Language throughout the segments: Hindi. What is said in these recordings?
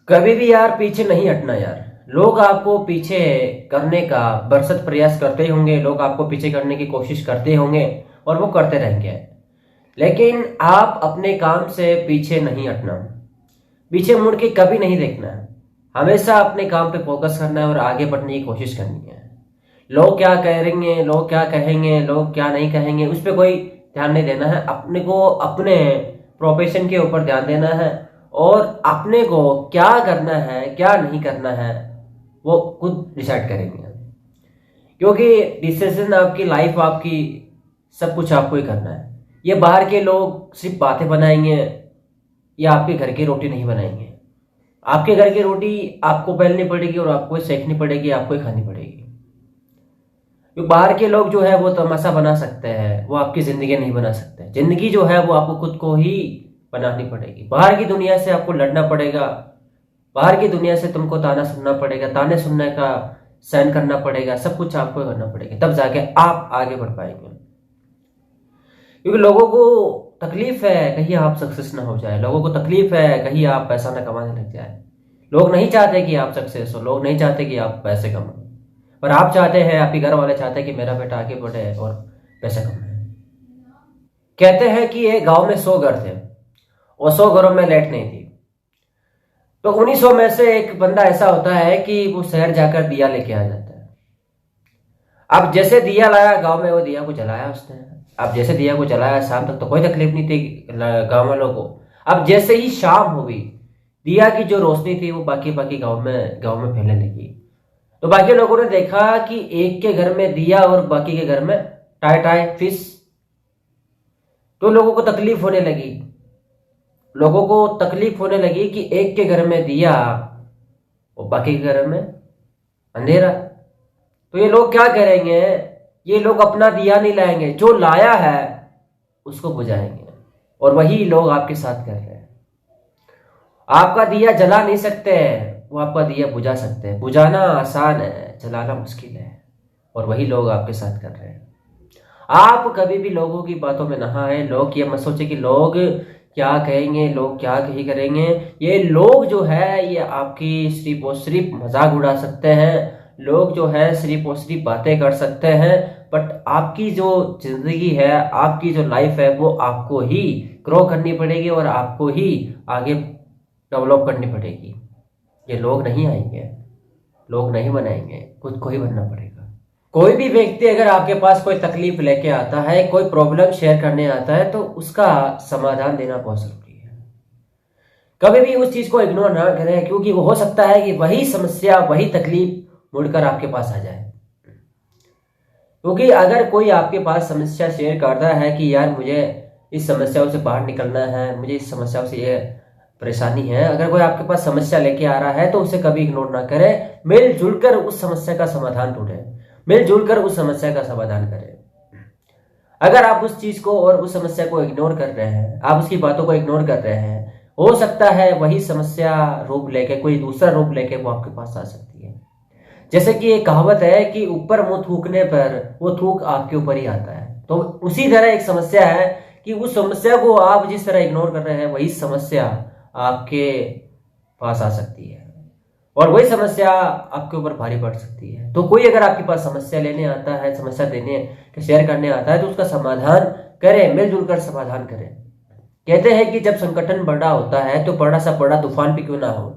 कभी भी यार पीछे नहीं हटना यार। लोग आपको पीछे करने का बरसत प्रयास करते होंगे, लोग आपको पीछे करने की कोशिश करते होंगे और वो करते रहेंगे। लेकिन आप अपने काम से पीछे नहीं हटना, पीछे मुड़ के कभी नहीं देखना है। हमेशा अपने काम पे फोकस करना है और आगे बढ़ने की कोशिश करनी है। लोग क्या कहेंगे, लोग क्या कहेंगे, लोग क्या नहीं कहेंगे, उस पर कोई ध्यान नहीं देना है। अपने को अपने प्रोफेशन के ऊपर ध्यान देना है और अपने को क्या करना है क्या नहीं करना है वो खुद डिसाइड करेंगे। क्योंकि डिसीजन आपकी लाइफ, आपकी सब कुछ आपको ही करना है। ये बाहर के लोग सिर्फ बातें बनाएंगे या आपके घर की रोटी नहीं बनाएंगे। आपके घर की रोटी आपको बेलनी पड़ेगी और आपको ही सेकनी पड़ेगी, आपको ही खानी पड़ेगी। तो बाहर के लोग जो है वो तमाशा बना सकते हैं, वो आपकी जिंदगी नहीं बना सकते। जिंदगी जो है वो आपको खुद को ही बनानी पड़ेगी। बाहर की दुनिया से आपको लड़ना पड़ेगा, बाहर की दुनिया से तुमको ताना सुनना पड़ेगा, ताने सुनने का सहन करना पड़ेगा, सब कुछ आपको करना पड़ेगा, तब जाके आप आगे बढ़ पाएंगे। क्योंकि लोगों को तकलीफ है कहीं आप सक्सेस ना हो जाए, लोगों को तकलीफ है कहीं आप पैसा ना कमाने लग जाए। लोग नहीं चाहते कि आप सक्सेस हो, लोग नहीं चाहते कि आप पैसे कमाओ, पर आप चाहते हैं, आपके घर वाले चाहते हैं कि मेरा बेटा आगे बढ़े और पैसा कमाए। कहते हैं कि एक गांव में 100 घर थे और 100 घरों में लाइट नहीं थी। तो उन्हीं 100 में से एक बंदा ऐसा होता है कि वो शहर जाकर दिया लेके आ जाता है। अब जैसे दिया लाया गांव में, वो दिया को जलाया उसने। अब जैसे दिया को जलाया, शाम तक तो कोई तकलीफ नहीं थी गांव वालों को। अब जैसे ही शाम हुई, दिया की जो रोशनी थी वो बाकी बाकी गांव में फैलने लगी। तो बाकी लोगों ने देखा कि एक के घर में दिया और बाकी के घर में टाई टाई फिश। तो लोगों को तकलीफ होने लगी, लोगों को तकलीफ होने लगी कि एक के घर में दिया और बाकी के घर में अंधेरा। तो ये लोग क्या करेंगे, ये लोग अपना दिया नहीं लाएंगे, जो लाया है उसको बुझाएंगे। और वही लोग आपके साथ कर रहे हैं। आपका दिया जला नहीं सकते, वो आपका दिया बुझा सकते हैं। बुझाना आसान है, जलाना मुश्किल है, और वही लोग आपके साथ कर रहे हैं। आप कभी भी लोगों की बातों में ना आए। लोग ये मत सोचे कि लोग क्या कहेंगे, लोग क्या कही करेंगे। ये लोग जो है ये आपकी सिर्फ और सिर्फ मजाक उड़ा सकते हैं। लोग जो है सिर्फ और सिर्फ बातें कर सकते हैं, बट आपकी जो जिंदगी है, आपकी जो लाइफ है, वो आपको ही ग्रो करनी पड़ेगी और आपको ही आगे डेवलप करनी पड़ेगी। ये लोग नहीं आएंगे, लोग नहीं बनाएंगे, खुद को ही बनना पड़ेगा। कोई भी व्यक्ति अगर आपके पास कोई तकलीफ लेके आता है, कोई प्रॉब्लम शेयर करने आता है, तो उसका समाधान देना बहुत जरूरी है। कभी भी उस चीज को इग्नोर ना करें, क्योंकि वो हो सकता है कि वही समस्या, वही तकलीफ मुड़कर आपके पास आ जाए। क्योंकि अगर कोई आपके पास समस्या शेयर करता है कि यार मुझे इस समस्याओं से बाहर निकलना है, मुझे इस समस्याओं से ये परेशानी है, अगर कोई आपके पास समस्या लेके आ रहा है तो उसे कभी इग्नोर ना करें। मिलजुल कर उस समस्या का समाधान ढूंढें, मिलजुल कर उस समस्या का समाधान करें। अगर आप उस चीज को और उस समस्या को इग्नोर कर रहे हैं, आप उसकी बातों को इग्नोर कर रहे हैं, हो सकता है वही समस्या रूप लेके, कोई दूसरा रूप लेके वो आपके पास आ सकती है। जैसे कि एक कहावत है कि ऊपर मुंह थूकने पर वो थूक आपके ऊपर ही आता है। तो उसी तरह एक समस्या है कि उस समस्या को आप जिस तरह इग्नोर कर रहे हैं, वही समस्या आपके पास आ सकती है और वही समस्या आपके ऊपर भारी पड़ सकती है। तो कोई अगर आपके पास समस्या लेने आता है, समस्या देने शेयर करने आता है, तो उसका समाधान करें, मिलजुल कर समाधान करें। कहते हैं कि जब संकटन बड़ा होता है तो बड़ा सा बड़ा तूफान भी क्यों ना हो,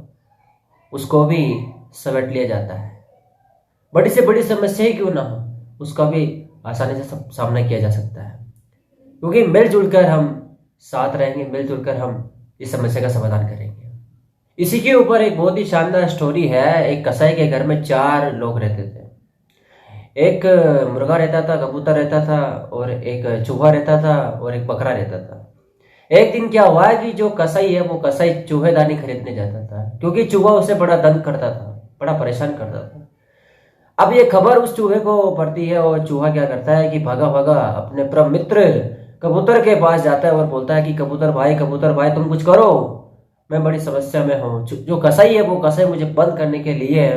उसको भी समेट लिया जाता है। बड़ी से बड़ी समस्या ही क्यों ना हो, उसका भी आसानी से सामना किया जा सकता है। क्योंकि मिलजुल कर हम साथ रहेंगे, मिलजुल कर हम इस समस्या का समाधान करेंगे। इसी के ऊपर एक बहुत ही शानदार स्टोरी है। एक कसाई के घर में 4 लोग रहते थे। एक मुर्गा रहता था, कबूतर रहता था, और एक चूहा रहता था, और एक बकरा रहता था। एक दिन क्या हुआ कि जो कसाई है वो कसाई चूहेदानी खरीदने जाता था, क्योंकि चूहा उसे बड़ा तंग करता था, बड़ा परेशान करता था। अब ये खबर उस चूहे को पड़ती है और चूहा क्या करता है कि भागा भागा अपने परम मित्र कबूतर के पास जाता है और बोलता है कि कबूतर भाई तुम कुछ करो, मैं बड़ी समस्या में हूँ। जो कसाई है वो कसाई मुझे बंद करने के लिए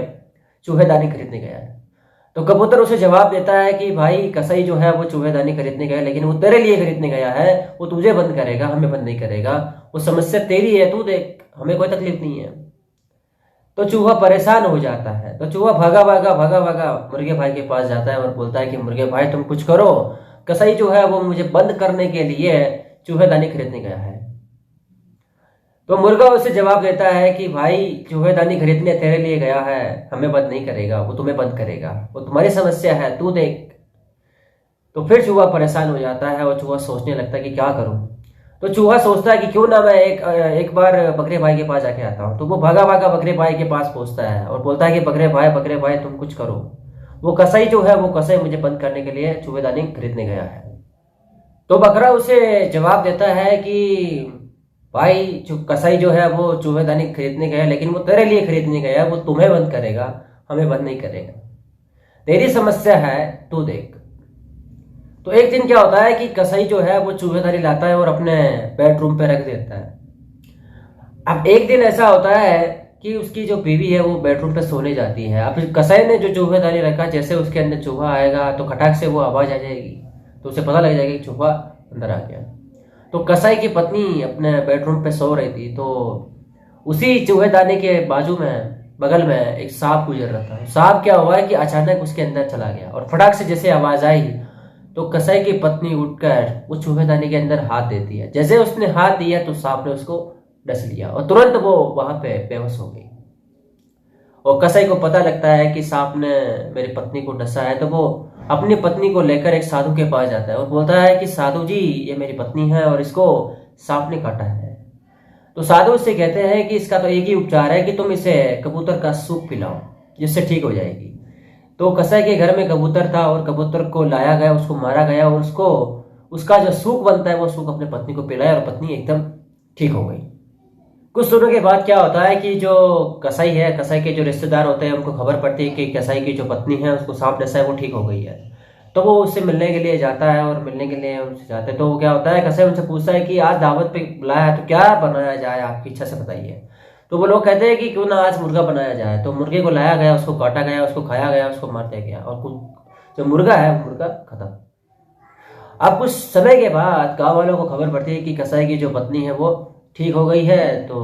चूहेदानी खरीदने गया है। तो कबूतर उसे जवाब देता है कि भाई कसाई जो है वो चूहेदानी खरीदने गया, लेकिन वो तेरे लिए खरीदने गया है, वो तुझे बंद करेगा, हमें बंद नहीं करेगा। वो समस्या तेरी है, तू देख, हमें कोई तकलीफ नहीं है। तो चूहा परेशान हो जाता है। तो चूहा भागा भागा भागा भागा मुर्गे भाई के पास जाता है और बोलता है कि मुर्गे भाई तुम कुछ करो, कसाई जो है वो मुझे बंद करने के लिए चूहेदानी खरीदने गया है। तो मुर्गा उसे जवाब देता है कि भाई चूहेदानी खरीदने तेरे लिए गया है, हमें बंद नहीं करेगा, वो तुम्हें बंद करेगा, वो तुम्हारी समस्या है, तू देख। तो फिर चूहा परेशान हो जाता है और चूहा सोचने लगता है कि क्या करूं। तो चूहा सोचता है कि क्यों ना मैं एक बार बकरे भाई के पास जाके आता हूँ। तो वो भागा भागा बकरे भाई के पास पहुंचता है और बोलता है कि बकरे भाई तुम कुछ करो, वो कसाई जो है वो कसाई मुझे बंद करने के लिए चूहेदानी खरीदने गया है। तो बकरा उसे जवाब देता है कि भाई जो कसाई जो है वो चूहेदानी खरीदने गया, लेकिन वो तेरे लिए खरीदने गया, वो तुम्हें बंद करेगा, हमें बंद नहीं करेगा, तेरी समस्या है, तू देख। तो एक दिन क्या होता है कि कसाई जो है वो चूहेदानी लाता है और अपने बेडरूम पे रख देता है। अब एक दिन ऐसा होता है कि उसकी जो बीवी है वो बेडरूम पे सोने जाती है। अब कसाई ने जो चूहेदानी रखा, जैसे उसके अंदर चूहा आएगा तो खटाक से वो आवाज आ जाएगी, तो उसे पता लग जाएगा कि चूहा अंदर आ गया। तो कसाई की पत्नी अपने बेडरूम पे सो रही थी, तो उसी चूहेदानी के बाजू में बगल में एक सांप गुजर रहा था। सांप क्या हुआ है कि अचानक उसके अंदर चला गया और फटाक से जैसे आवाज आई तो कसाई की पत्नी उठकर उस चूहेदानी के अंदर हाथ देती है। जैसे उसने हाथ दिया तो सांप ने उसको डस लिया और तुरंत वो वहां पे बेहोश हो गई। और कसाई को पता लगता है कि सांप ने मेरी पत्नी को डसा है, तो वो अपनी पत्नी को लेकर एक साधु के पास जाता है और बोलता है कि साधु जी ये मेरी पत्नी है और इसको सांप ने काटा है। तो साधु उससे कहते हैं कि इसका तो एक ही उपचार है कि तुम इसे कबूतर का सूप पिलाओ, जिससे ठीक हो जाएगी। तो कसाई के घर में कबूतर था और कबूतर को लाया गया, उसको मारा गया और उसको उसका जो सूप बनता है वो सूप अपने पत्नी को पिलाया और पत्नी एकदम ठीक हो गई। कुछ दिनों के बाद क्या होता है कि जो कसाई है, कसाई के जो रिश्तेदार होते हैं उनको खबर पड़ती है कि कसाई की जो पत्नी है उसको सांप डसा है, वो ठीक हो गई है। तो वो उससे मिलने के लिए जाता है और मिलने के लिए उनसे जाते हैं। तो क्या होता है, कसाई उनसे पूछता है कि आज दावत पे बुलाया है तो क्या बनाया जाए, आपकी इच्छा से बताइए। तो वो लोग कहते हैं कि क्यों ना आज मुर्गा बनाया जाए। तो मुर्गे को लाया गया, उसको काटा गया, उसको खाया गया, उसको मार दिया गया और जो मुर्गा है वो मुर्गा खत्म। अब कुछ समय के बाद गाँव वालों को खबर पड़ती है कि कसाई की जो पत्नी है वो ठीक हो गई है। तो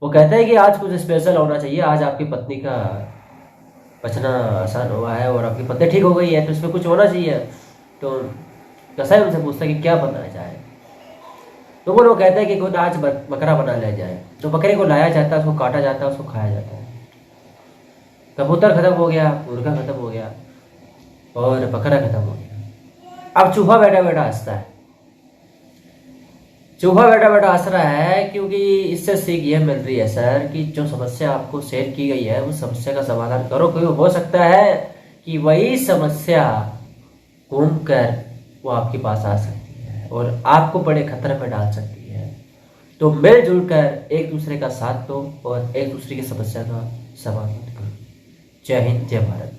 वो कहते हैं कि आज कुछ स्पेशल होना चाहिए, आज आपकी पत्नी का बचना आसान हुआ है और आपकी पत्नी ठीक हो गई है, तो इसमें कुछ होना चाहिए। तो कसाई उनसे पूछता है कि क्या बनाया जाए। तो वो लोग कहते हैं कि खुद आज बकरा बना लिया जाए। तो बकरे को लाया जाता है, उसको काटा जाता है, उसको खाया जाता है। कबूतर खत्म हो गया, मुर्गा खत्म हो गया और बकरा खत्म हो गया। अब चूहा बैठा बैठा हंसता है। चूहा बैठा बैठा हंस रहा है क्योंकि इससे सीख ये मिल रही है सर कि जो समस्या आपको शेयर की गई है उस समस्या का समाधान करो, क्योंकि हो सकता है कि वही समस्या घूम कर वो आपके पास आ सकती है और आपको बड़े खतरे में डाल सकती है। तो मिलजुल कर एक दूसरे का साथ दो और एक दूसरे की समस्या का समाधान करो। जय हिंद, जय भारत।